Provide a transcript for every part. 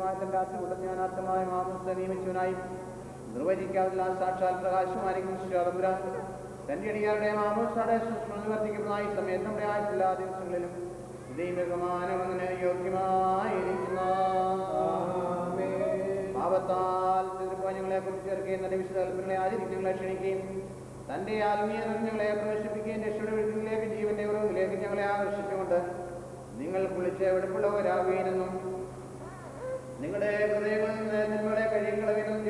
പരിശുദ്ധമായ തന്റെ ആത്മകൂട്ടം ഞാൻ ആത്മായ മാമോദിസ നിയമിച്ചവനായി നിർവചിക്കാവുന്ന സാക്ഷാൽ പ്രകാശമായിരിക്കും ശ്രീരാം തന്റെ അടിയാരുടെ മാമോദിസയുടെ നിവർത്തിക്കുന്നതായി സമയത്ത് നമ്മുടെ ആയുസ്സെല്ലാ ദിവസങ്ങളിലും ദൈവമാനം അങ്ങനെ യോഗ്യമായിരിക്കുന്ന പാപത്താൽ ഞങ്ങളെ കുറിച്ച് ചേർക്കുകയും വിശുദ്ധ കൽപ്പനകളെ ആചരിച്ച് ഞങ്ങളെ ക്ഷണിക്കുകയും തന്റെ ആത്മീയ ഞങ്ങളെ പ്രവേശിപ്പിക്കുകയും രക്ഷയുടെ വീട്ടിലേക്ക് ജീവന്റെ ഉറവിലേക്ക് ഞങ്ങളെ ആകർഷിച്ചുകൊണ്ട് നിങ്ങൾ കുളിച്ച് വെടുപ്പുള്ളവരാകുകയെന്നും നിങ്ങളുടെ ഹൃദയങ്ങളിൽ നിന്ന് നിങ്ങളുടെ കഴിയുകളെന്നും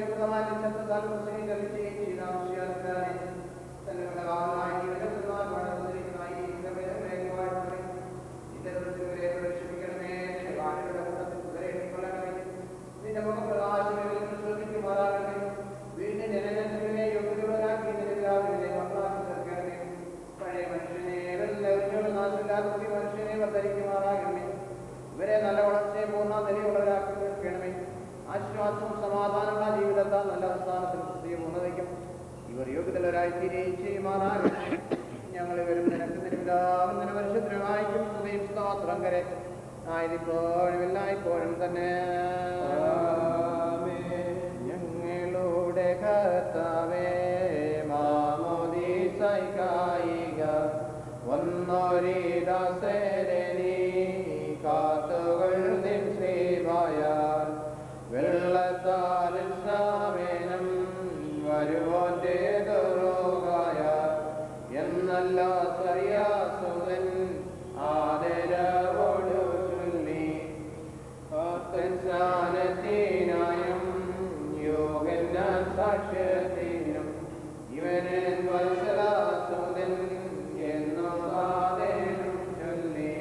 ഇവരെ നല്ല വളർച്ചയെ പൂർണ്ണ നിലയുള്ളവരാക്കി തീർക്കണമേ. ആശ്വാസവും സമാധാനമുള്ള ജീവിതത്താൽ നല്ല അവസ്ഥാനത്തിൽ പുതിയ പൂർണ്ണതയ്ക്കും ഇവർ യോഗ്യതയുള്ളവരായി തീരുകയും ചെയ്യുമാറാകണമേ. ഞങ്ങൾ ഇവരും നിനക്ക് നിരവിലാകുന്ന വർഷത്തിനായിരിക്കും സ്തുതിയും സ്തോത്രം കരെ ആയിരിപ്പോഴും എല്ലായ്പ്പോഴും തന്നെ. ഞങ്ങളുടെ കർത്താവേ മാമോദീസയ്ക്കായിക വന്നൊരീദാസരനീ കാത്തുകൾ നിൻ ശ്രീവായാൽ വെള്ളത്താലിൽ സാമേനം വരുവോന്റെ ദുരോഗായ എന്നല്ല സറിയാസുതൻ ആദരവോടു ചൊല്ലി സ്നാനത്തിനായും യോഗന സാക്ഷ്യത്തിനും ഇവനൻ വത്സലാസുതൻ എന്നു ആദരം ചൊല്ലി.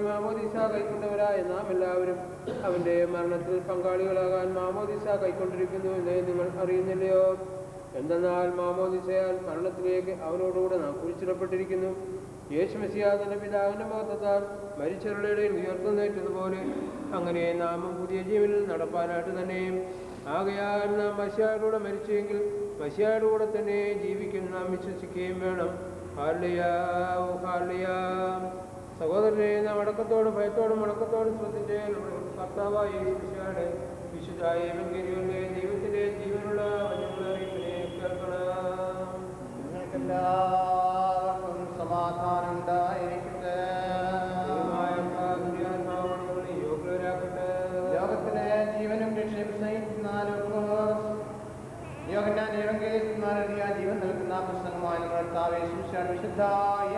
മാമോദിസ കൈക്കൊണ്ടവരായ നാം എല്ലാവരും അവന്റെ മരണത്തിൽ പങ്കാളികളാകാൻ മാമോദിസ കൈക്കൊണ്ടിരിക്കുന്നു എന്ന് നിങ്ങൾ അറിയുന്നില്ലയോ? എന്തെന്നാൽ മാമോദിസയാൽ മരണത്തിലേക്ക് അവനോടുകൂടെ നാം കുഴിച്ചിടപ്പെട്ടിരിക്കുന്നു. യേശു മെസ്സിഹാ തന്റെ പിതാവിന്റെ മഹത്വത്താൽ മരിച്ചവരുടെ ഇടയിൽ ഉയർത്തുന്നേറ്റതുപോലെ അങ്ങനെ നാം പുതിയ ജീവനിൽ നടപ്പാനായിട്ട് തന്നെയും ആകയാൽ നാം മശിഹായോടുകൂടെ മരിച്ചെങ്കിൽ മശിഹായോടുകൂടെ തന്നെ ജീവിക്കും നാം വിശ്വസിക്കുകയും വേണം. Hallelujah hallelujah. സഹോദരനെ നാം അടക്കത്തോടും ഭയത്തോടും അടക്കത്തോടും ശ്രദ്ധിച്ച് നമ്മുടെ കർത്താവായ യേശുമിശിഹായുടെ വിശുദ്ധായ എവങ്കേലിയോനിലെ ദൈവത്തിന്റെ ജീവനുള്ള വചനങ്ങളെ അറിയിപ്പിനെ കേൾക്കണം. നിങ്ങൾക്കെല്ലാവർക്കും സമാധാനം ഉണ്ടായിരിക്കട്ടെ. യോഗ്യരാക്കട്ടെ. ലോകത്തിലെ ജീവനും രക്ഷയും യോഹന്നാൻ എവങ്കേലിയന്മാരെഴുതിയ ജീവൻ നൽകുന്ന പ്രസംഗമായ കർത്താവേ യേശുമിശിഹായുടെ വിശുദ്ധായ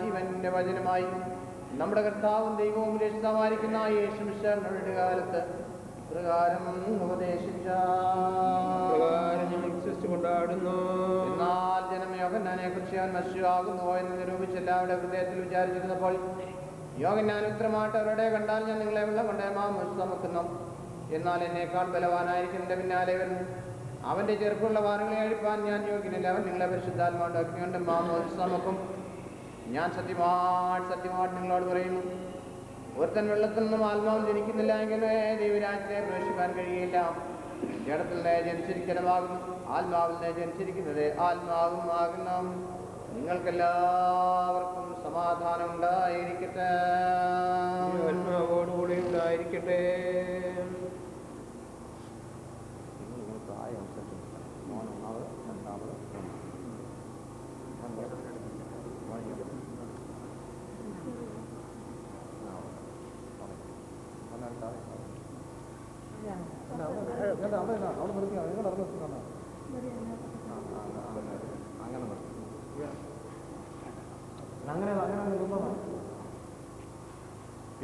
ജീവന്റെ വചനമായി നമ്മുടെ കർത്താവും ദൈവവും രക്ഷിതമായിരിക്കുന്ന യേശുമിശിഹായുടെ കാലത്ത് പ്രകാരം ഉപദേശിച്ച കൊണ്ടാടുന്നു. എന്നാൽ ജനം യോഹന്നാനെ കുറിച്ച് അവൻ മനുഷ്യരാകുന്നുവോ എന്ന് നിരൂപിച്ച് എല്ലാവരുടെ ഹൃദയത്തിൽ വിചാരിച്ചിരുന്നപ്പോൾ യോഹന്നാൻ ഉത്തരമായിട്ട് അവരുടെ കണ്ടാൽ ഞാൻ നിങ്ങളെ വെള്ളം കൊണ്ട് ചുമക്കുന്നു, എന്നാൽ എന്നേക്കാൾ ബലവാനായിരിക്കും എൻ്റെ പിന്നാലെ വരുന്നു. അവന്റെ ചെറുപ്പമുള്ള വാരങ്ങളെ അഴിപ്പാൻ ഞാൻ യോഗ്യനില്ല. അവൻ നിങ്ങളെ പരിശുദ്ധാത്മാവിന്റെ അഗ്നികൊണ്ട് ചുമക്കും. ഞാൻ സത്യമായിട്ട് നിങ്ങളോട് പറയുന്നു, ഒരുത്തൻ വെള്ളത്തിൽ നിന്നും ആത്മാവും ജനിക്കുന്നില്ല എങ്കിൽ ദൈവരാജ്യത്തെ പ്രവേശിക്കാൻ കഴിയില്ല. ജഡത്തിൽ ജനിച്ചിരിക്കണമാകുന്നു, ആത്മാവിൽ ജനിച്ചിരിക്കുന്നത് ആത്മാവും ആകുന്നു. നിങ്ങൾക്കെല്ലാവർക്കും സമാധാനം ഉണ്ടായിരിക്കട്ടെ. ആത്മാവോടുകൂടി ഉണ്ടായിരിക്കട്ടെ. അവിടെ നിർത്തി നിങ്ങൾ നടന്നു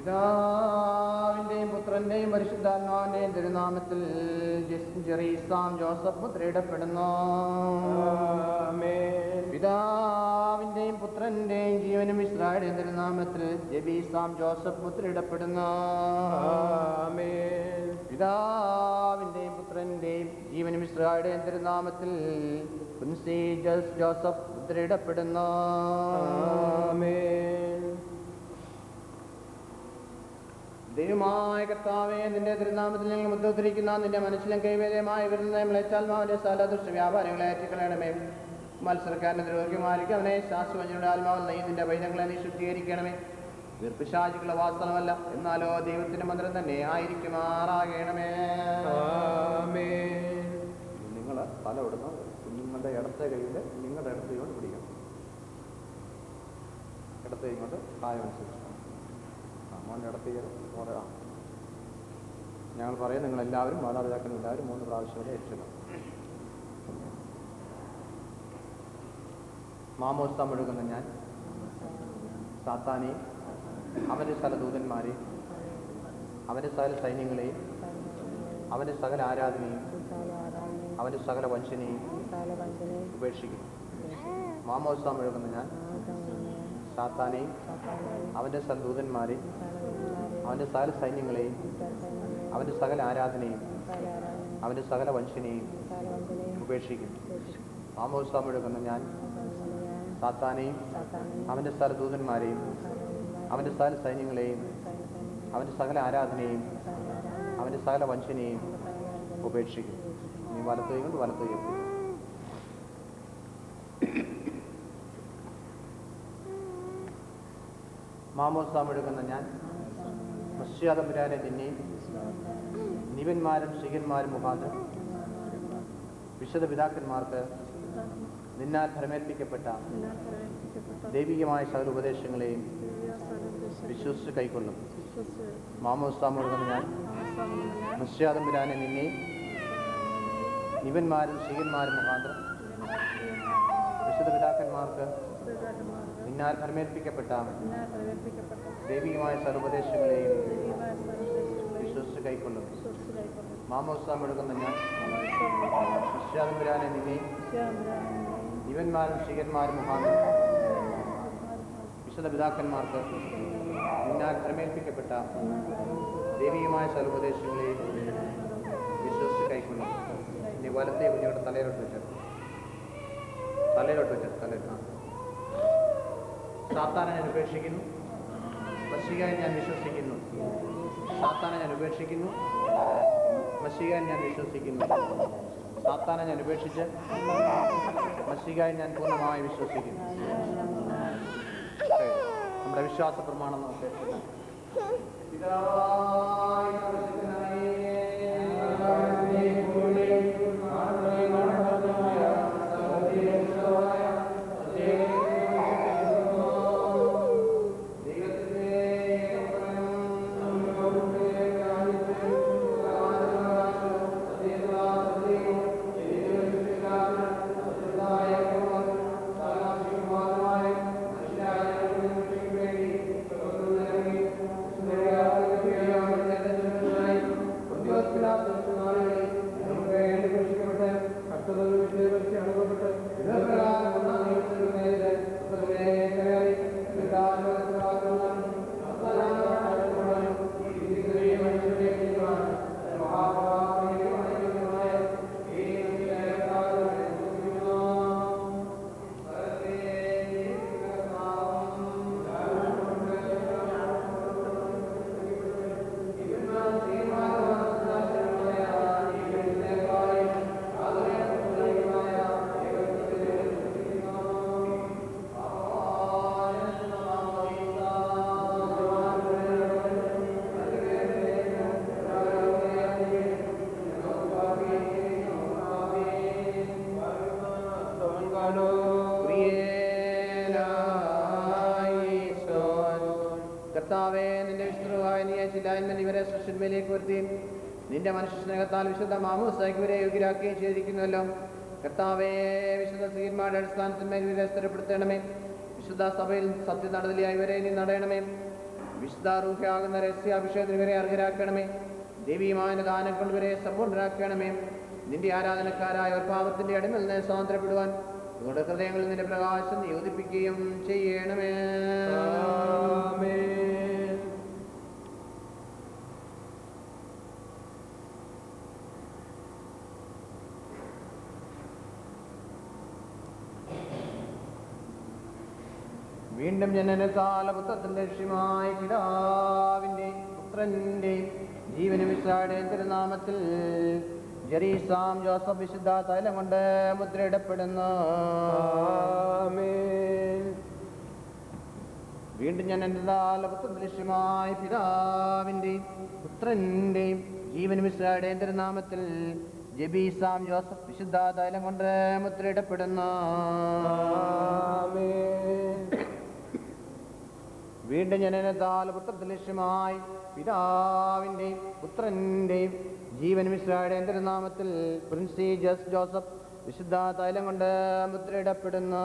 പിതാവിന്റെയും പുത്രന്റെയും പരിശുദ്ധാത്മാവിന്റെയും തിരുനാമത്തിൽ ജെറീസാം ജോസഫ് മുദ്രയിടപ്പെടുന്നു. പിതാവിന്റെയും പുത്രന്റെയും ജീവനും ഇസ്രായേലിന്റെ തിരുനാമത്തിൽ ജെബീസാം ജോസഫ് മുദ്രയിടപ്പെടുന്നു. പിതാവിന്റെയും പുത്രന്റെയും ജീവനും ഇസ്രായേലിന്റെ തിരുനാമത്തിൽ കുൻസി ജോസഫ് മുദ്രയിടപ്പെടുന്നു. ദൈവമായ കർത്താവേ, നിന്റെ തിരുനാമത്തിൽ ഞങ്ങൾ മുദ്രത്തിരിക്കുന്ന നിന്റെ മനസ്സിലും കൈവേദ്യമായ വരുന്ന മ്ലേച്ഛാത്മാവിന്റെ സ്ഥലദൃശ്യ വ്യാപാരങ്ങളെ ഏറ്റുകളയണമേ. മത്സരക്കാരനെ ദ്രോഹിക്കുമായിരിക്കും അവനെ ശാശ്വതയുടെ ആത്മാവിൽ നീ നിന്റെ വൈദ്യങ്ങളെ നീ ശുദ്ധീകരിക്കണമേ. വീർപ്പിശാചികളുടെ വാസനമല്ല, എന്നാലോ ദൈവത്തിന്റെ മന്ത്രം തന്നെ ആയിരിക്കുമാറാകണമേ. നിങ്ങൾ തല ഇടുന്ന കുഞ്ഞുങ്ങളുടെ ഇടത്തെ കൈയിൽ നിങ്ങളുടെ ഇടത്തെ കൊണ്ട് പിടിക്കണം. ഇടത്തെ ഇങ്ങോട്ട് പ്രായമനുസരിച്ച് മോൻ്റെ ഇടത്തെ ഓരോ ഞങ്ങൾ പറയും നിങ്ങളെല്ലാവരും മാതാപിതാക്കളും എല്ലാവരും 3 പ്രാവശ്യം വരെ ഏറ്റുക. മാമോസ്ത മുഴുകുന്ന ഞാൻ സാത്താനെയും അവൻ്റെ സകല ദൂതന്മാരെയും അവൻ്റെ സകല സൈന്യങ്ങളെയും അവൻ്റെ സകല ആരാധനയും അവൻ്റെ സകല വഞ്ചനയും ഉപേക്ഷിക്കുന്നു. മാമോസ്ത മുഴുകുന്ന ഞാൻ സാത്താനെയും അവൻ്റെ സകല ദൂതന്മാരെയും അവൻ്റെ സകല സൈന്യങ്ങളെയും അവൻ്റെ സകല ആരാധനയും അവൻ്റെ സകല വഞ്ചനയും ഉപേക്ഷിക്കുന്നു. മാമോസ്ത മുഴുകുന്ന ഞാൻ സാത്താനെയും അവൻ്റെ സകല ദൂതന്മാരെയും അവൻ്റെ സകല സൈന്യങ്ങളെയും അവൻ്റെ സകല ആരാധനയും അവൻ്റെ സകല വഞ്ചനയും ഉപേക്ഷിക്കും. നീ വലത്തുകൈ കൊണ്ട് വലത്തുകൈ മാമോസ്ത മുഴുകുന്ന ഞാൻ മസ്യാതമ്പുരാനെ നിന്നെയും നിവന്മാരും ശിഖന്മാരും മുഖാന്തരം വിശുദ്ധ പിതാക്കന്മാർക്ക് നിന്നാൽ ഫലമേൽപ്പിക്കപ്പെട്ട ദൈവികമായ സകല ഉപദേശങ്ങളെയും വിശ്വസിച്ച് കൈക്കൊള്ളും. മാമോസ്ത മുഴുകുന്ന ഞാൻ മസ്യാതമ്പുരാനെ നിന്നെയും നിവന്മാരും ശിഖന്മാരും മുഖാന്തരം വിശുദ്ധ പിതാക്കന്മാർക്ക് നിന്നാൽ ഫലമേൽപ്പിക്കപ്പെട്ട ദൈവികമായ സർവോപദേശങ്ങളെയും വിശ്വസിച്ച് കൈക്കൊള്ളും. മാമോസ്ത മുഴുകുന്ന ഞാൻ വിശ്വാതമ്പുരാനെ നിന്നെയും ഇവന്മാരും ശിഖന്മാരും മുഖാന്തരം വിശുദ്ധ പിതാക്കന്മാർക്ക് നിന്നാൽ ഫലമേൽപ്പിക്കപ്പെട്ട ദൈവികമായ സർവോപദേശങ്ങളെയും വിശ്വസിച്ച് കൈക്കൊള്ളും. ഇനി വലത്തെ കുഞ്ഞുങ്ങളുടെ തലയിലോട്ട് വെച്ചത് തലയിലോട്ട് സാത്താനെ ഞാൻ ഉപേക്ഷിക്കുന്നു, മശീഹായെ ഞാൻ വിശ്വസിക്കുന്നു. സാത്താനെ ഞാൻ ഉപേക്ഷിക്കുന്നു, മശീഹായെ ഞാൻ വിശ്വസിക്കുന്നു. സാത്താനെ ഞാൻ ഉപേക്ഷിച്ച് മശീഹായെ ഞാൻ പൂർണ്ണമായി വിശ്വസിക്കുന്നു. നമ്മുടെ വിശ്വാസ പ്രമാണം നമുക്ക് നിന്റെ മനുഷ്യ സ്നേഹത്താൽ വിശുദ്ധ മാമോസ്തായ്ക്ക് ഇവരെ യോഗ്യരാക്കുകയും ചെയ്തിരിക്കുന്നുവല്ലോ. കർത്താവേ, വിശുദ്ധ ശ്രീമാരുടെ അടിസ്ഥാനത്തിന്മേൽ ഇവരെ സ്ഥിരപ്പെടുത്തണമേ. വിശുദ്ധ സഭയിൽ സത്യനടതലിയായി ഇവരെ നീ നടയണമേ. വിശുദ്ധാരൂഹ്യാകുന്ന രഹസ്യാഭിഷേകത്തിന് വരെ അർഹരാക്കണമേ. ദൈവീയമായ ദാനം കൊണ്ടുവരെ സമ്പൂർണ്ണരാക്കണമേ. നിന്റെ ആരാധനക്കാരായ ഒരു പാപത്തിന്റെ അടിമയിൽ നിന്ന് സ്വാതന്ത്ര്യപ്പെടുവാൻ നിങ്ങളുടെ ഹൃദയങ്ങളിൽ നിന്റെ പ്രകാശം നിയോജിപ്പിക്കുകയും ചെയ്യണമേ. വീണ്ടും ജനനത്താൽ പുത്രത്തിന്റെ ലക്ഷ്യമായ പിതാവിന്റെ പുത്രന്റെ ജീവനും വിശ്വാടെ തിരുനാമത്തിൽ ജെറീസാം ജോസഫ് വിശുദ്ധ തൈലം കൊണ്ട് മുദ്രയിടപ്പെടുന്നു. വീണ്ടും ജനനത്താൽ പുത്രന്റെ ലക്ഷ്യമായ പിതാവിന്റെ പുത്രന്റെ ജീവനും വിശ്വാടെ തിരുനാമത്തിൽ ജെബീസാം ജോസഫ് വിശുദ്ധ തൈലം കൊണ്ട് മുദ്രയിടപ്പെടുന്നു. വീണ്ടും ജനനത്താൽ പുത്രന്റെ ലക്ഷ്യമായി പിതാവിന്റെയും പുത്രന്റെയും ജീവൻ മിശ്രയുടെ തിരുനാമത്തിൽ പ്രിൻസി ജസ് ജോസഫ് വിശുദ്ധ തൈലം കൊണ്ട് മുദ്രയിടപ്പെടുന്നു.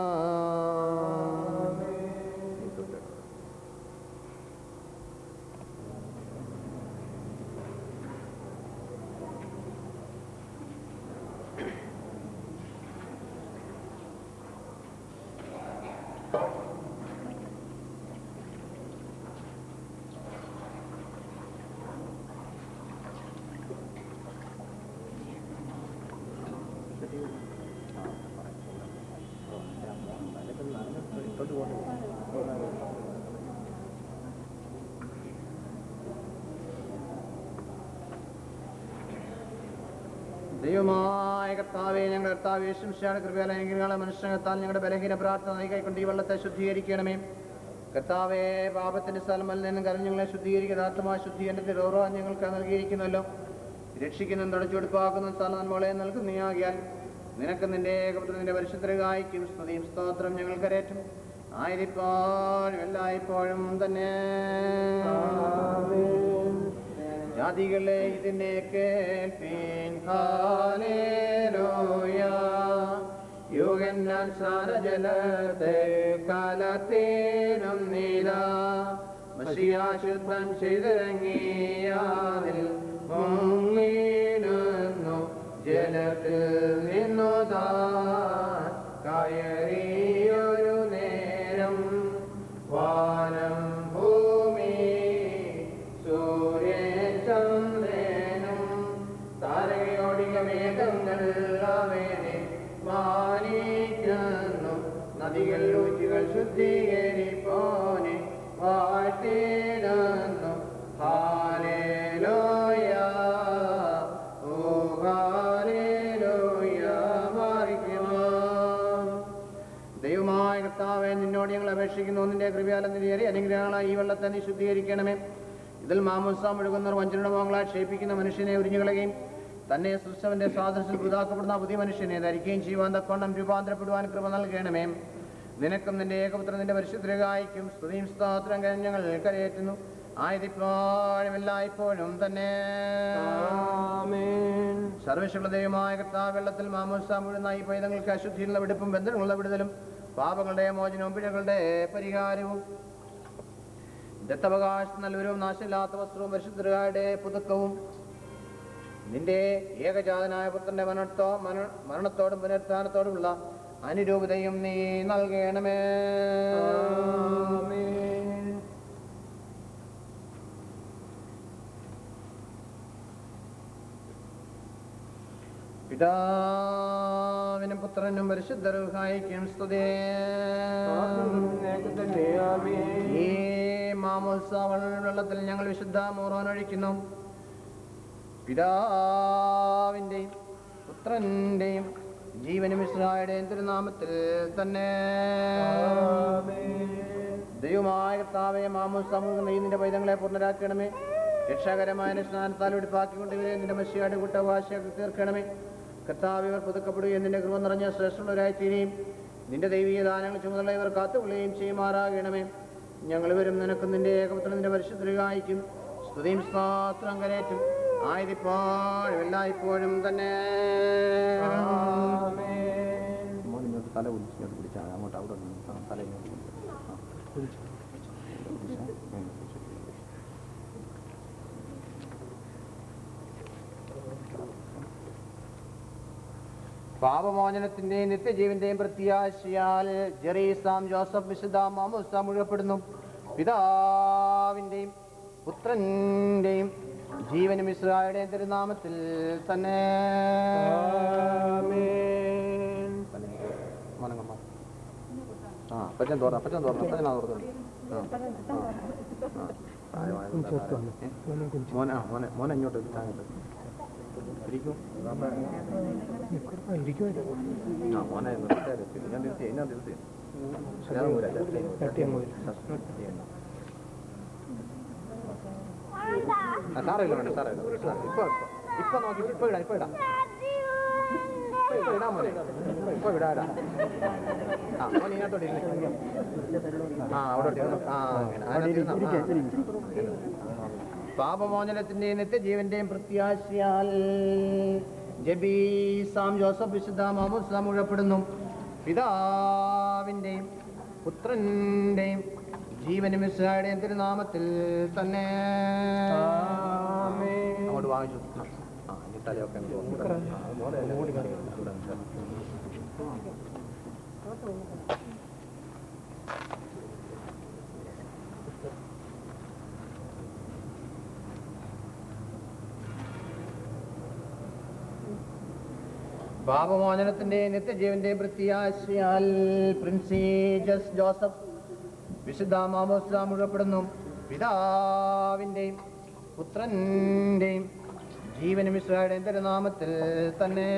ദൈവമായ കർത്താവേ, ഞങ്ങളുടെ കർത്താവ് യേശുമിശിഹായുടെ കൃപയാൽ അനുഗ്രഹങ്ങളെ മനുഷ്യത്താൽ ഞങ്ങളുടെ ബലഹീന പ്രാർത്ഥന കൈക്കൊണ്ട് ഈ വെള്ളത്തെ ശുദ്ധീകരിക്കണമേ. കർത്താവേ, പാപത്തിന്റെ സ്ഥലമല്ല നിന്നും കരഞ്ഞങ്ങളെ ശുദ്ധീകരിക്കുന്ന ആത്മാ ശുദ്ധീകരണത്തിൽ ഓരോ ഞങ്ങൾക്ക് നൽകിയിരിക്കുന്നല്ലോ. രക്ഷിക്കുന്ന തുടച്ചുകൊടുപ്പാക്കുന്ന സ്ഥലം നമ്മളെ നൽകുന്നയാകിയാൽ നിനക്ക് നിന്റെ ഏകപുത്രന്റെ പരിശുദ്ധരായിക്കും സ്തുതിയും സ്തോത്രം ഞങ്ങൾ കരേറ്റും ആയിരിപ്പോഴും എല്ലായ്പ്പോഴും തന്നെ. ജാതികളെ ഇതിനെ കേൾപ്പീൻ. ഹല്ലേലൂയ. യോഗന്നാൻ സ്നാനജലത്തെ കലത്തേനും നീരാ മശിഹാ ശുദ്ധം ചെയ്തിറങ്ങിയാതിൽ മുങ്ങിടുന്നു. ജലത്തിൽ നിന്നു താൻ കയറിയൊരു നേരം വാനം ഭൂമി സൂര്യൻ ചന്ദ്രനും താരകയോടിക മേഘങ്ങൾ അവനെ മാനിക്കുന്നു. നദികൾ ഊറ്റുകൾ ശുദ്ധീകരിപ്പോനെ വാഴ്ത്തിടുന്നു. ഹല്ലേലൂയ, ഓ ഹല്ലേലൂയ. ദൈവമായ കർത്താവേ, നിന്നോട് ഞങ്ങൾ അപേക്ഷിക്കുന്നു. നിന്റെ കൃപയാലും നിന്റെ അനുഗ്രഹങ്ങളായി ഈ വെള്ളത്തെ നീ ശുദ്ധീകരിക്കണമേ. ഇതിൽ മാമോസ മുഴുകുന്നവർ വഞ്ചനയുടെ മോഹങ്ങളാൽ ക്ഷയിപ്പിക്കുന്ന മനുഷ്യനെ ഉരിഞ്ഞുകളയുകയും തന്നെ സൃഷ്ടവന്റെ സ്വാതന്ത്ര്യത്തിൽ പുതാക്കപ്പെടുന്ന പുതിയ മനുഷ്യനെ ധരിക്കുകയും ചെയ്യുവാൻ തക്കോണം രൂപാന്തരപ്പെടുവാൻ കൃപ നൽകണമേ. നിനക്കും നിന്റെ ഏകപുത്രൻ നിന്റെ പരിശുദ്ധരായിക്കും സ്തുതിയും സ്തോത്രം ഞങ്ങൾ കരയേറ്റുന്നു. ആയതിപ്പോഴും എല്ലായ്പ്പോഴും തന്നെ. സർവ്വശക്തനായ ദൈവമായ കർത്താവ്, വെള്ളത്തിൽ മാമോസ മുഴുവൻ ഈ പൈതങ്ങൾക്ക് അശുദ്ധിയുള്ള വെടിപ്പും ബന്ധനങ്ങളുടെ വിടുതലും പാപങ്ങളുടെ മോചനവും പിഴകളുടെ പരിഹാരവും ദത്തവകാശം നൽവരവും നാശമില്ലാത്ത വസ്ത്രവും പരിശുദ്ധരുടെ പുതുക്കവും നിന്റെ ഏകജാതനായ പുത്രന്റെ മരണത്തോടും പുനരുത്ഥാനത്തോടുമുള്ള അനുരൂപതയും നീ നൽകണമേ. പിതാവിനും പുത്രനും പരിശുദ്ധ റൂഹായിക്കും സ്തുതി. ഈ മാമോസ വെള്ളത്തിൽ ഞങ്ങൾ വിശുദ്ധ മൂറോൻ ഒഴിക്കുന്നു. പിതാവിന്റെയും പുത്രന്റെയും ജീവനും ഇസ്രായേലിന്റെയും തിരുനാമത്തിൽ തന്നെ. ദൈവമായ കർത്താവേ, മാമോസ നിന്റെ പൈതങ്ങളെ പൂർണ്ണരാക്കണമേ. രക്ഷാകരമായ സ്നാനത്താൽ വെടിപ്പാക്കിക്കൊണ്ട് ഇവരെ നിന്റെ മശിഹായുടെ കൂട്ടവാശിയാക്കി തീർക്കണമേ. കർത്താവ്, ഇവർ പുതുക്കപ്പെടുകയും നിന്റെ കൃപ നിറഞ്ഞ ശ്രേഷ്ഠമുള്ളവരായി തീരുകയും നിന്റെ ദൈവീയ ദാനങ്ങൾ ചുമതല ഇവർ കാത്തുകൊള്ളുകയും ചെയ്യുമാറാകണമേ. ഞങ്ങൾ ഇവരും നിനക്കും നിന്റെ ഏകപുത്രൻ നിന്റെ പരിശുദ്ധരായിക്കും സ്തുതിയും സ്തോത്രം കരേറ്റും ആയതിപ്പോഴും എല്ലായ്പ്പോഴും തന്നെ. തല പിടിച്ചാൽ അങ്ങോട്ട് അവിടെ തല പാപമോചനത്തിന്റെയും നിത്യജീവന്റെയും പ്രത്യാശയാൽ ജെറീസാം ജോസഫ് വിശുദ്ധ മാമോസ്ത മുഴുവപ്പെടുന്നു. പിതാവിന്റെയും പുത്രന്റെയും ജീവനും ഇസ്രായേലിന്റെയും തിരുനാമത്തിൽ തന്നെ. മോനെ ഇങ്ങോട്ട് മോനെ ഞാൻ നിർത്തി സാറല്ല വേണ്ട സാറല്ല ഇപ്പൊ നോക്കി ഇപ്പൊ ഇടാം ഇടാം മോനെ ഇപ്പൊ ഇടാ മോനെ ഇതിനകത്തോട്ട് അവിടെ പാപമോചനത്തിന്റെയും നിത്യജീവന്റെയും പ്രത്യാശയാൽ ജെബീസാം ജോസഫ് വിശുദ്ധ മാമോസ്ത മുഴുവപ്പെടുന്നു. പിതാവിന്റെയും പുത്രന്റെയും ജീവനും ഇസ്രായേലിന്റെയും തിരുനാമത്തിൽ തന്നെ. അങ്ങോട്ട് വാങ്ങിച്ചു തലയൊക്കെ പാപമോചനത്തിന്റെയും നിത്യജീവന്റെയും പ്രത്യാശയാൽ പ്രിൻസീജസ് ജോസഫ് വിശുദ്ധ മാമോസ്ത മുഴുവപ്പെടുന്നു. പിതാവിന്റെയും പുത്രന്റെയും ജീവനും ഇസ്രായേലിന്റെയും തിരുനാമത്തിൽ തന്നെ.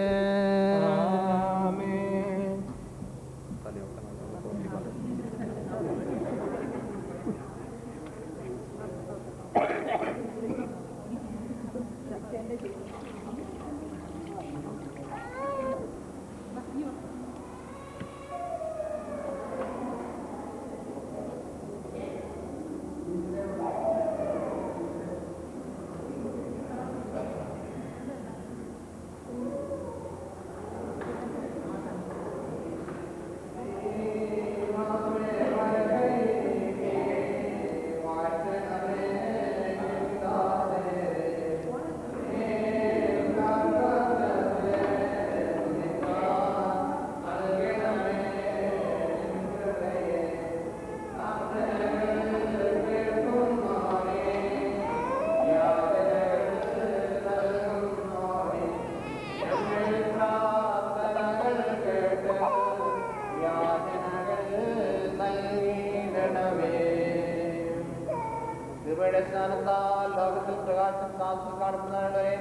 ലോകത്തിൽ പ്രകാശം കാണപ്പെടുന്നവരെ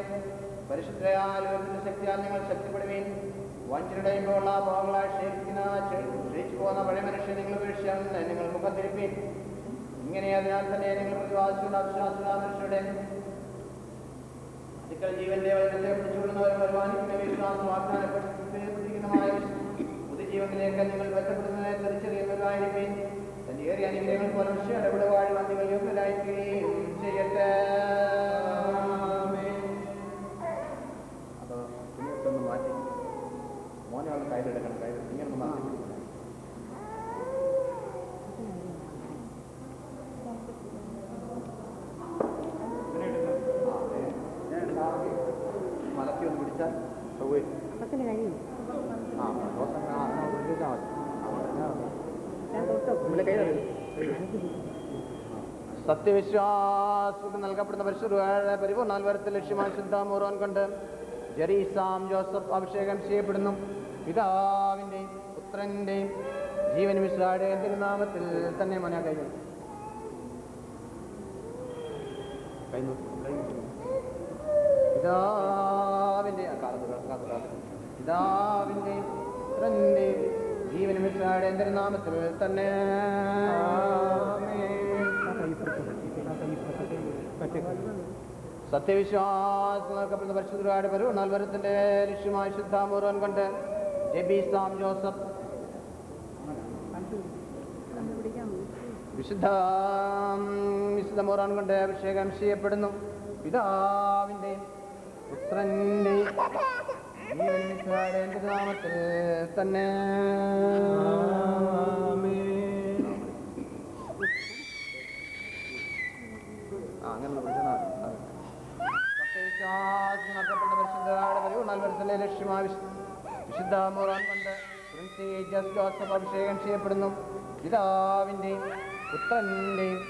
പരിശുദ്ധയാൽ ശക്തിയാൽ നിങ്ങൾ ശക്തിപ്പെടുവീൻ. വഞ്ചനയുടെയും പോലുള്ള മോഹങ്ങളാൽ ക്ഷയിച്ചു പോകുന്ന പഴയ മനുഷ്യൻ നിങ്ങൾ വീഴ്ച നിങ്ങൾ മുഖം തിരുപ്പീൻ. ഇങ്ങനെ അതിനാൽ തന്നെ നിങ്ങൾ പ്രതിവാസികളുടെ അവിശ്വാസികളുടെ മനുഷ്യരുടെ ജീവന്റെ വചനത്തെ പിടിച്ചുകൊള്ളുന്നവരും വരുവാനിക്കുന്ന വിശ്വാസം വാഗ്ദാനപ്പെട്ടിരിക്കുന്നതുമായ പുതുജീവനിലേക്ക് നിങ്ങൾ ബന്ധപ്പെടുന്നതിനെ തിരിച്ചറിയുന്നവരായിരിക്കും. തന്റെ ഏറിയ അനുഗ്രഹങ്ങൾ പോലെ ഇടപെടുവാൻ നിങ്ങൾ യോഗ്യരായിരിക്കുകയും ചെയ്യട്ടെ. അത് തുണിയൊക്കെ മാറ്റി മോനെ അവൾ കയ്യിലെടുക്കണം. കയ്യിൽ ഇങ്ങനെ മാറ്റി മലത്തി ഒന്ന് പിടിച്ചാൽ സത്യവിശ്വാസം നൽകപ്പെടുന്ന പരിശുദ്ധ പരിപൂർണാൽവരത്തെ ലക്ഷ്യമായി ശുദ്ധാമൂറാൻ കൊണ്ട് ജെറീസാം ജോസഫ് അഭിഷേകം ചെയ്യപ്പെടുന്നു. പിതാവിന്റെയും പുത്രന്റെയും ജീവനും ഇസ്രായേലിന്റെയും തിരുനാമത്തിൽ തന്നെ മന കഴിഞ്ഞു. പിതാവിന്റെയും പുത്രന്റെയും ജീവനും ഇസ്രായേലിന്റെയും തിരുനാമത്തിൽ തന്നെ. സത്യവിശ്വാസം നൽകപ്പെടുന്ന പരിശുദ്ധ പരിപൂർണാൽവരത്തിന്റെ ലക്ഷ്യമായി ശുദ്ധാമൂറാൻ കൊണ്ട് ജെബീസാം ജോസഫ് വിശുദ്ധമൂറാൻ കൊണ്ട് അഭിഷേകം ചെയ്യപ്പെടുന്നു. പിതാവിന്റെയും പുത്രന്റെയും ജീവനും ഇസ്രായേലിന്റെയും നാമത്തിൽ തന്നെ. സത്യവിശ്വാസം നൽകപ്പെടുന്ന പരിശുദ്ധ പരിപൂർണാൽവരത്തിന്റെ ലക്ഷ്യമായി വിശുദ്ധ ശുദ്ധാമോറാൻ കൊണ്ട് പ്രിൻസി ജോസഫ് അഭിഷേകം ചെയ്യപ്പെടുന്നു. പിതാവിൻ്റെയും പുത്രൻ്റെയും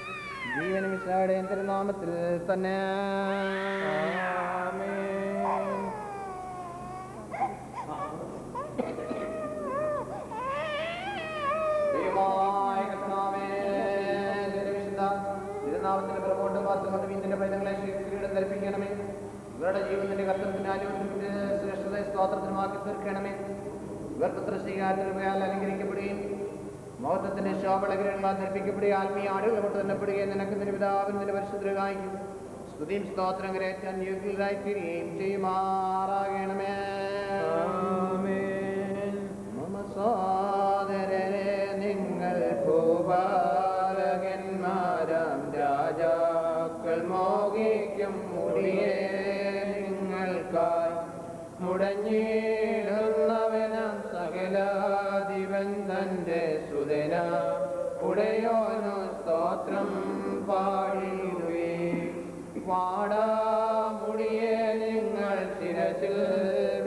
ജീവനും ഈശോയുടെയും തിരുനാമത്തിൽ തന്നെ. ദൈവമായ കർത്താവേ, നിന്റെ വിശുദ്ധ തിരുനാമത്തിന്റെ പ്രമോട്ടും പാത്രമൊക്കെ വീഞ്ഞിന്റെ പൈതങ്ങളെ കിരീടം ധരിപ്പിക്കണമേ. ഇവരുടെ ജീവന്റെ കർത്തത്തിന്റെ ആരോഗ്യത്തിന്റെ ശ്രേഷ്ഠതയെ സ്തോത്രത്തിനുമാക്കി തീർക്കണമേ. ഇവർ പുത്രശ്രീകാരത്തിനുപയാൽ അലങ്കരിക്കപ്പെടുകയും മഹത്വത്തിന്റെ ശോഭളകിരണങ്ങളാൽ ധരിപ്പിക്കപ്പെടുകയും ആത്മീയ ആടുകൾ കൊണ്ട് തന്നപ്പെടുകയും നിനക്ക് നിന്റെ പിതാവിന് നിന്റെ പരിശുദ്ധരായിരിക്കും സ്തുതിയും സ്തോത്രം കരയറ്റാൻ യോഗ്യരായി തീരുകയും ചെയ്യുമാറാകണമേ. സോദരരെ, നിങ്ങൾ ഭൂപാലകന്മാരാം രാജാക്കൾ മോഹിക്കും മുടിയെ നിങ്ങൾക്കായി മുടഞ്ഞിടുന്നവനാം സകലാധിപൻ തന്റെ സുതന ഉടയോനു സ്തോത്രം പാടിടുവേ. പാടാമുടിയെ നിങ്ങൾ ശിരസിൽ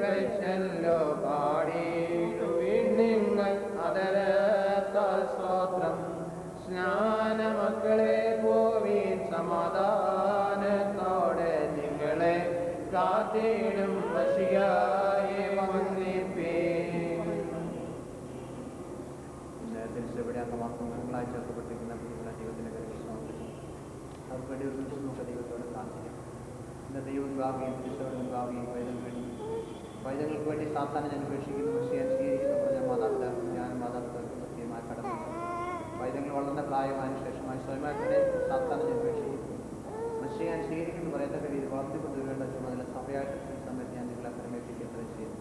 വെച്ചല്ലോ പാടിടുവിൻ നിങ്ങൾ അതരത്താൽ സ്തോത്രം. സ്നാനമക്കളെ പോവീൻ സമാധാനത്തോടെ നിങ്ങളെ കാത്തിടും വശിയായി വന്നിപ്പീൻ. തിരിച്ചെവിടെ അംഗമാർഗ്ഗങ്ങളായി ചേർക്കപ്പെട്ടിരിക്കുന്ന ദൈവത്തിന്റെ കരുതി സമർപ്പിച്ചു. അവർക്ക് വേണ്ടി ഒരു നിമിഷം നമുക്ക് ദൈവത്തോടെ പ്രാർത്ഥിക്കാം. ഇന്ന് ദൈവം വിഭാഗയും തിരിച്ചോടെ വിഭാഗയും വൈദ്യങ്ങൾക്ക് വേണ്ടി സാത്താനെ ഞാൻ ഉപേക്ഷിക്കുന്നു, മനുഷ്യൻ സ്വീകരിക്കുന്നു പറഞ്ഞ മാതാപിതാക്കൾ ഞാനും മാതാപിതാക്കൾ കൃത്യമായ കടന്നു. വൈദ്യങ്ങൾ വളർന്ന പ്രായമായതിനു ശേഷമായി സ്വയമായി തന്നെ സാത്താനെ ഞാൻ ഉപേക്ഷിക്കുന്നു, മനുഷ്യൻ സ്വീകരിക്കുന്നു പറയത്തക്ക രീതിയിൽ വളർത്തിക്കൊണ്ടുവരേണ്ട ചുമതല സഭയായിട്ട് സമയത്ത് ഞാൻ നിങ്ങളെ പരിമേൽപ്പിക്കേണ്ടത് ചെയ്യുന്നു.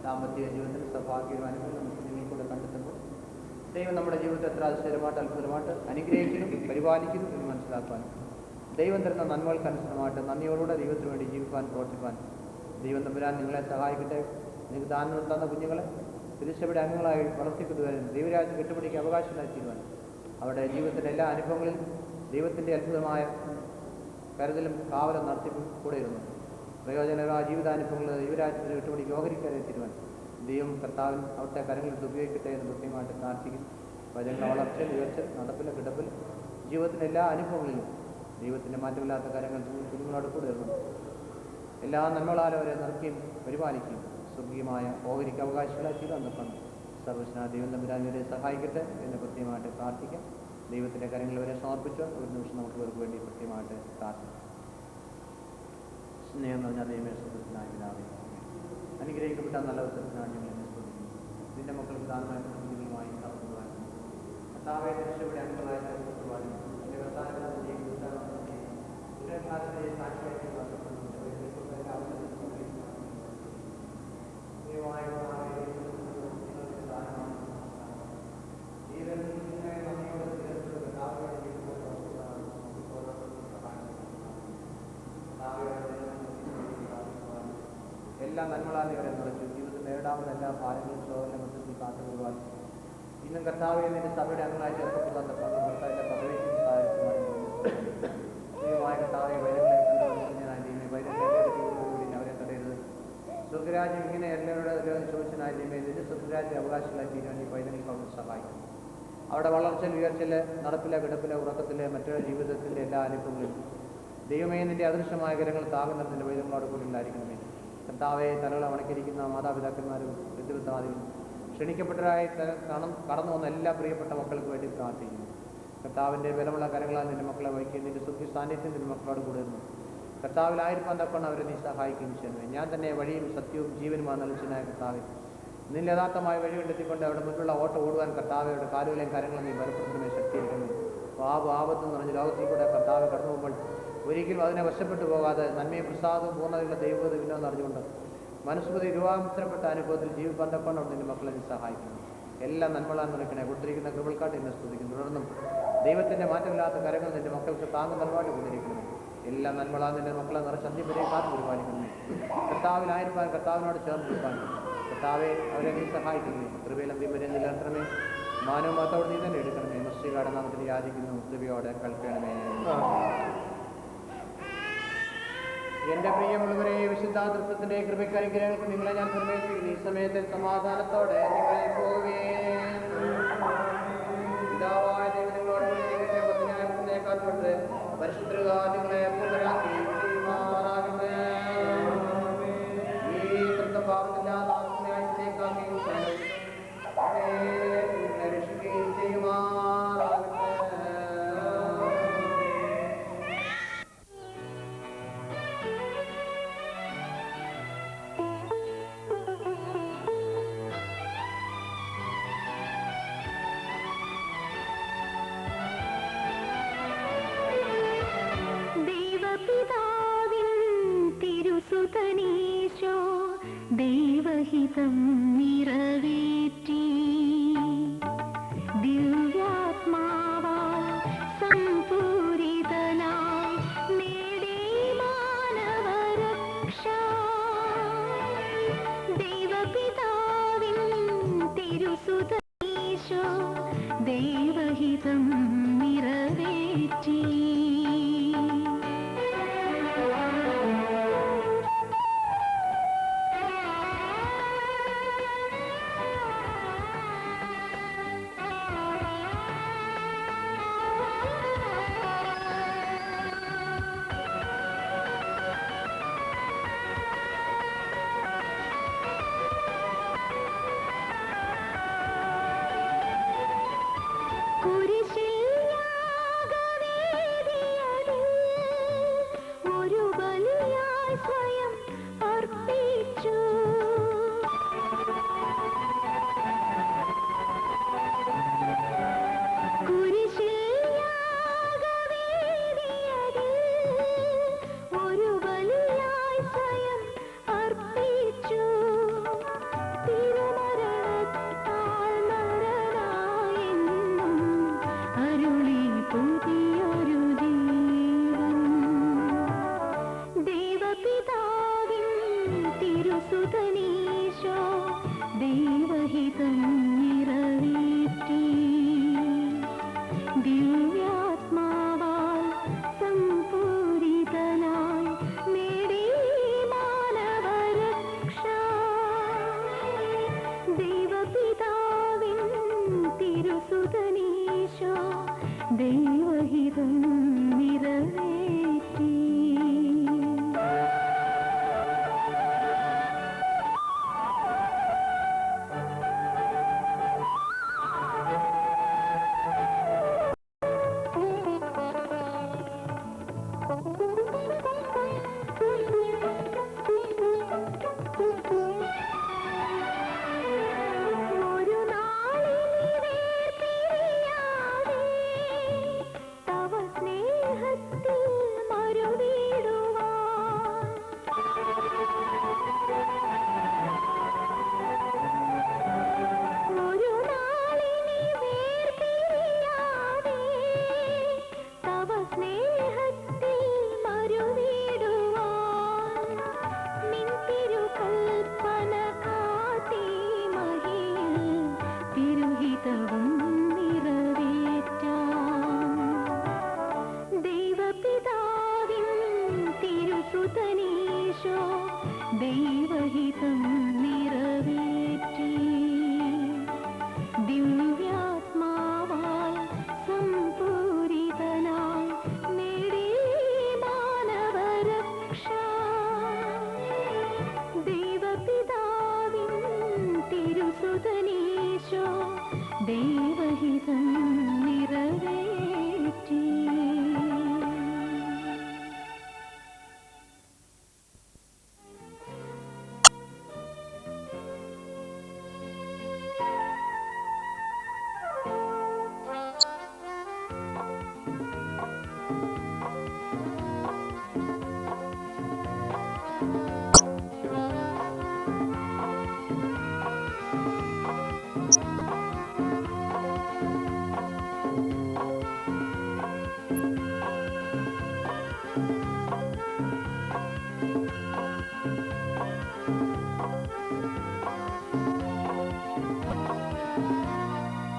ദാമ്പത്യ ജീവിതത്തിൽ സൗഭാഗ്യവാനുകൾ നമുക്ക് നിങ്ങൾക്കൂടെ കണ്ടെത്തുമ്പോൾ ദൈവം നമ്മുടെ ജീവിതത്തെ എത്ര അതിശയമായിട്ട് അത്ഭുതമായിട്ട് അനുഗ്രഹിക്കുന്നു, പരിപാലിക്കുന്നു എന്ന് മനസ്സിലാക്കാനും ദൈവം തരുന്ന നന്മകൾക്കനുസൃതമായിട്ട് നന്ദിയോടുകൂടെ ദൈവത്തിന് വേണ്ടി ജീവിക്കാൻ പ്രവർത്തിക്കാൻ ദൈവം തമ്പുരാൻ നിങ്ങളെ സഹായിക്കട്ടെ. നിങ്ങൾക്ക് ദാനം തന്ന കുഞ്ഞുങ്ങളെ തിരിച്ചവിടെ അംഗങ്ങളായി വളർത്തിക്കൊണ്ടുവരാനും ദൈവരാജ്യം കെട്ടുപിടിക്കാൻ അവകാശമായി തീരുവാൻ അവരുടെ ജീവിതത്തിൻ്റെ എല്ലാ അനുഭവങ്ങളിലും ദൈവത്തിൻ്റെ അത്ഭുതമായ കരുതലും കാവലും നടത്തിപ്പും കൂടെ ഇരുന്നു. പ്രയോജനകരമായ ജീവിതാനുഭവങ്ങൾ ദൈവരാജ്യത്തിന് കെട്ടുപിടിക്ക് ഓഹരിക്കാരെ തീരുവാൻ ദൈവം കർത്താവിൻ അവിടുത്തെ കരങ്ങളെടുത്ത് ഉപയോഗിക്കട്ടെ എന്ന് കൃത്യമായിട്ട് പ്രാർത്ഥിക്കുന്നു. വചനങ്ങളുടെ വളർച്ചയിൽ ഉയർച്ചൽ നടപ്പിൽ കിടപ്പിൽ ജീവിതത്തിൻ്റെ എല്ലാ അനുഭവങ്ങളിലും ദൈവത്തിൻ്റെ മാറ്റമില്ലാത്ത കാര്യങ്ങൾ കുഞ്ഞുങ്ങളോട് കൂടെ ഇരുന്നു. എല്ലാ നന്മകളാലും അവരെ നിറയ്ക്കുകയും പരിപാലിക്കുകയും സ്വർഗീയമായ ഓഹരിക്ക് അവകാശങ്ങളായി തീരാൻ നിർത്തണം. സർവ്വസ്നാ ദൈവം തമ്പുരാനെ സഹായിക്കട്ടെ എന്ന് കൃത്യമായിട്ട് പ്രാർത്ഥിക്കാം. ദൈവത്തിൻ്റെ കാര്യങ്ങൾ വരെ സമർപ്പിച്ച് ഒരു നിമിഷം നമുക്ക് ഇവർക്ക് വേണ്ടി കൃത്യമായിട്ട് പ്രാർത്ഥിക്കാം. സ്നേഹം നിറഞ്ഞ ദൈവമേ, സുഹൃത്തിനായ പിതാവേ, അനുഗ്രഹിക്കപ്പെട്ട നല്ല അവസരത്തിനാണ് ഞങ്ങൾ എന്നെ സ്തുതിക്കുന്നു. നിന്റെ മക്കൾക്ക് ദാനമായിട്ട് കുഞ്ഞുങ്ങളുമായി കടന്നുപോകാനും കർത്താവെ രക്ഷയുടെ അംഗങ്ങളായി കടന്നുപോകാനും എൻ്റെ കർത്താവിനെ എല്ലാ നന്മകളാൽ ഇവരെ നിറച്ചു. ജീവിതത്തിൽ നേരിടാവുന്ന എല്ലാ ഭാരങ്ങളും ശോധന മൊത്തത്തിൽ കാത്തുകൊള്ളുവാൻ ഇന്നും കർത്താവെ നിന്റെ സഭയുടെ അംഗങ്ങളായി ചേർക്കപ്പെടുന്ന കർത്താവിൻ്റെ പദവിക്കും സഹായിക്കുവാൻ ദൈവമായ കർത്താവെ വൈദ്യങ്ങളെ വൈദ്യകൂടി അവരെ തടയരുത്. സ്വർഗരാജ്യം ഇങ്ങനെ എല്ലാവരുടെ ചോദിച്ചനായ ദൈവമേ, നിന്റെ സ്വർഗരാജ്യ അവകാശങ്ങളായി തീരാൻ ഈ വൈദ്യങ്ങൾക്ക് അവർ സഹായിക്കും. അവിടെ വളർച്ചയിൽ ഉയർച്ചയിൽ നടപ്പിലെ കിടപ്പിലെ ഉറക്കത്തിലെ മറ്റൊരു ജീവിതത്തിൻ്റെ എല്ലാ അനുഭവങ്ങളിലും ദൈവമേ നിന്റെ അദൃശ്യമായ കരങ്ങൾ താകുന്നതിൻ്റെ വൈദ്യങ്ങളോട് കൂടി ഉണ്ടായിരിക്കണമേ. കർത്താവെ തലകളെ വണക്കിയിരിക്കുന്ന മാതാപിതാക്കന്മാരും ബന്ധുബന്ധവാദികളും ക്ഷണിക്കപ്പെട്ടവരായി കടന്നു വന്ന എല്ലാ പ്രിയപ്പെട്ട മക്കൾക്ക് വേണ്ടി പ്രാർത്ഥിക്കുന്നു. കർത്താവിൻ്റെ ബലമുള്ള കരങ്ങളാൽ നിന്റെ മക്കളെ വഹിക്കുകയും നിന്റെ സുഖി സാന്നിധ്യം നിന്റെ മക്കളോട് കൂടിയിരുന്നു. കർത്താവിലായിരിക്കാൻ തക്കൊണ്ട് അവരെ നീ സഹായിക്കുകയും ചെയ്യുന്നു. ഞാൻ തന്നെ വഴിയും സത്യവും ജീവനുമാണ് നൽകുന്നതിനായ കർത്താവെ, നിന്റെ യഥാർത്ഥമായ വഴി കണ്ടെത്തിക്കൊണ്ട് അവിടെ മുൻപുള്ള ഓട്ടം ഓടുവാൻ കർത്താവയുടെ കാലുകളെയും കരങ്ങളും നീ ബലപ്പെടുത്തുന്നതിനെ ശക്തിയിരിക്കുന്നു. ആപത്ത് നിറഞ്ഞ ലോകത്തിൽ കൂടെ കർത്താവ് കടന്നു പോകുമ്പോൾ ഒരിക്കലും അതിനെ വശപ്പെട്ടു പോകാതെ നന്മയും പ്രസാദവും പൂർണ്ണതയുള്ള ദൈവത വിനോദം അറിഞ്ഞുകൊണ്ട് മനസ്സുപതി രൂപാന്തരപ്പെട്ട അനുഭവത്തിൽ ജീവിക്കാൻ തക്കൊണ്ട് നിന്റെ മക്കളെ നീ സഹായിക്കുന്നു. എല്ലാ നന്മകളാൻ നിറയ്ക്കണേ. കൊടുത്തിരിക്കുന്ന കൃപൾക്കാട്ട് എന്നെ സ്തുതിക്കുന്നു. തുടർന്നും ദൈവത്തിൻ്റെ മാറ്റമില്ലാത്ത കരങ്ങൾ നിന്റെ മക്കൾക്ക് താങ്ങും നൽകാണ്ട് കൊണ്ടിരിക്കണം. എല്ലാ നന്മകളാൽ നിന്റെ മക്കളെ നിറച്ച് അന്ത്യവരെ കാത്തു പരിപാലിക്കുന്നു. കർത്താവിലായിരിക്കാൻ കർത്താവിനോട് ചേർന്ന് നിൽക്കാൻ കർത്താവെ അവരെ നീ സഹായിക്കുന്നു. കൃപയിലും വിവരം നിലനിർത്തണമേ. മാനവും മതത്തോട് നീ തന്നെ എടുക്കണമേ. മുസ്ലികാടെ നാമത്തിൽ യാചിക്കുന്നു. കൃപയോടെ കേൾക്കണമേ. എന്റെ പ്രിയമുള്ളവരെ, വിശുദ്ധ തൃത്വത്തിന്റെ കൃപയ്ക്ക് അനുഗ്രഹങ്ങൾക്ക് നിങ്ങളെ ഞാൻ പ്രവേശിക്കുന്നു. ഈ സമയത്ത് സമാധാനത്തോടെ നിങ്ങളെ പോവുകയും പിതാവായ ദൈവം നിങ്ങളോട് കാത്തുകൊണ്ട് പരിശുദ്ധ നിങ്ങളെ പൂർണ്ണരാക്കി ചെയ്യുമാറാകട്ടെ. ഈ തൃത്വഭാവത്തില്ലാതെ ആത്മയായിട്ടേക്കാക്കുകയും നിങ്ങളെ രക്ഷിക്കുകയും ചെയ്യുമാറാകട്ടെ. തിരുസുതനീശോ ദൈവഹിതം നിറവേറ്റി ദിവ്യാത്മാവാൽ സംപൂരിതനായി നേടി മാനവരക്ഷ. ദൈവപിതാവിൻ തിരുസുതനീശോ ദൈവഹിതം നിറവേറ്റി. തിരുസുതനീശോ ദൈവഹിതം നിറവേറ്റി ദിവ്യാത്മാവാൽ സംപൂരിതനായി നേടി മാനവരക്ഷ. ദൈവപിതാവിൻ തിരുസുതനീശോ ദൈവഹിതം നിറവേറ്റി. തിരുസുതനീശോ ദൈവഹിതം നിറവേറ്റി ദിവ്യാത്മാവാൽ സംപൂരിതനായി നേടി മാനവരക്ഷ. ദൈവപിതാവിൻ തിരുസുതനീശോ ദൈവഹിതം നിറവേറ്റി.